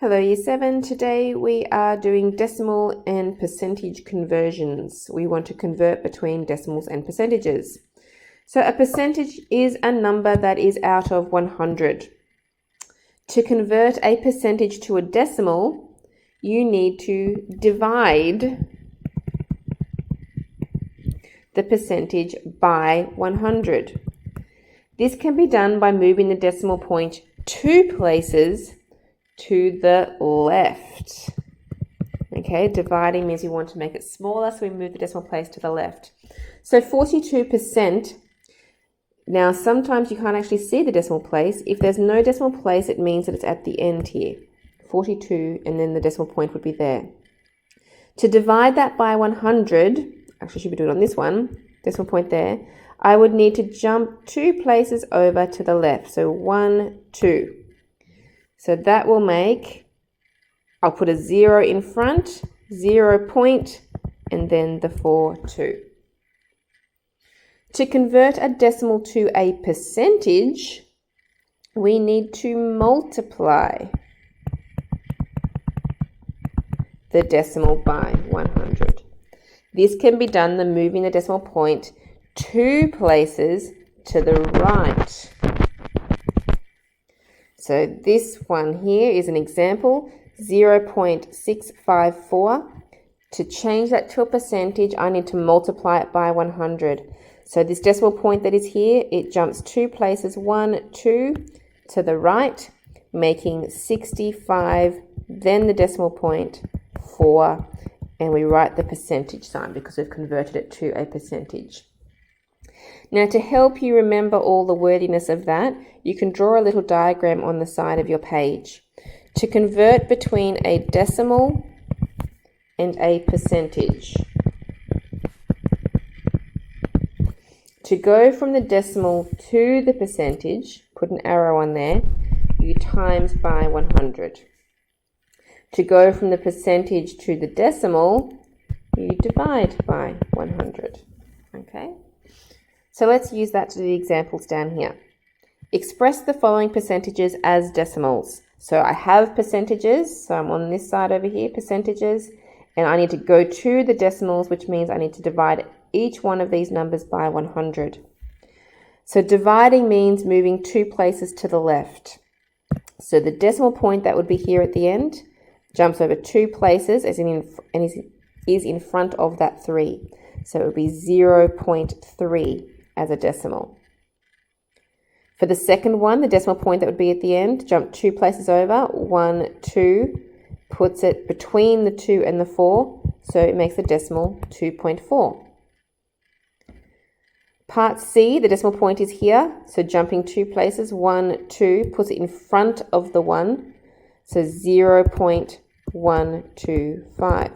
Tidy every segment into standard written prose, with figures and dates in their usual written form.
Hello Year 7, today we are doing decimal and percentage conversions. We want to convert between decimals and percentages. So a percentage is a number that is out of 100. To convert a percentage to a decimal, you need to divide the percentage by 100. This can be done by moving the decimal point 2 places to the left. Okay, dividing means we want to make it smaller, so we move the decimal place to the left. So 42%. Now, sometimes you can't actually see the decimal place. If there's no decimal place, it means that it's at the end here. 42, and then the decimal point would be there. To divide that by 100, actually should be doing it on this one, decimal point there, I would need to jump 2 places over to the left. So 1, 2. So that will make, I'll put a 0 in front, 0 point, and then the 4, 2. To convert a decimal to a percentage, we need to multiply the decimal by 100. This can be done by moving the decimal point 2 places to the right. So this one here is an example, 0.654. To change that to a percentage, I need to multiply it by 100. So this decimal point that is here, it jumps 2 places, 1, 2, to the right, making 65, then the decimal point, 4, and we write the percentage sign because we've converted it to a percentage. Now, to help you remember all the wordiness of that, you can draw a little diagram on the side of your page. To convert between a decimal and a percentage. To go from the decimal to the percentage, put an arrow on there, you times by 100. To go from the percentage to the decimal, you divide by 100. Okay? So let's use that to do the examples down here. Express the following percentages as decimals. So I have percentages, so I'm on this side over here, percentages, and I need to go to the decimals, which means I need to divide each one of these numbers by 100. So dividing means moving 2 places to the left. So the decimal point that would be here at the end jumps over 2 places and is in front of that 3. So it would be 0.3 as a decimal. For the second one, the decimal point that would be at the end, jump 2 places over, 1, 2, puts it between the 2 and the 4, so it makes the decimal 2.4. Part C, the decimal point is here, so jumping 2 places, 1, 2, puts it in front of the 1, so 0.125.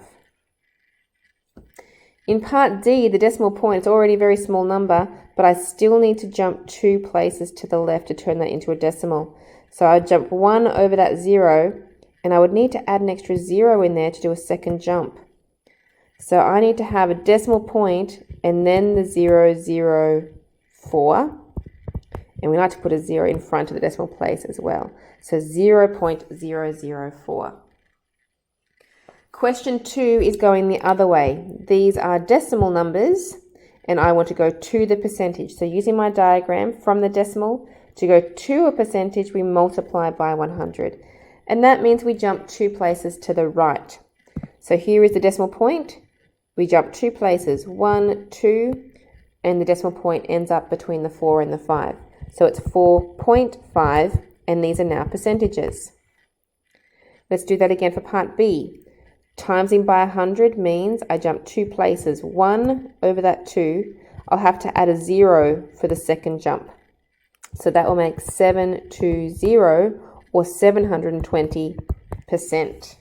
In part D, the decimal point is already a very small number, but I still need to jump 2 places to the left to turn that into a decimal. So I jump 1 over that 0, and I would need to add an extra 0 in there to do a second jump. So I need to have a decimal point and then the 0.004, and we like to put a 0 in front of the decimal place as well. So 0.004. Question 2 is going the other way. These are decimal numbers, and I want to go to the percentage. So using my diagram from the decimal, to go to a percentage, we multiply by 100. And that means we jump 2 places to the right. So here is the decimal point. We jump 2 places, 1, 2, and the decimal point ends up between the 4 and the 5. So it's 4.5, and these are now percentages. Let's do that again for part B. Timesing by 100 means I jump 2 places, 1 over that 2. I'll have to add a 0 for the second jump. So that will make 720 or 720%.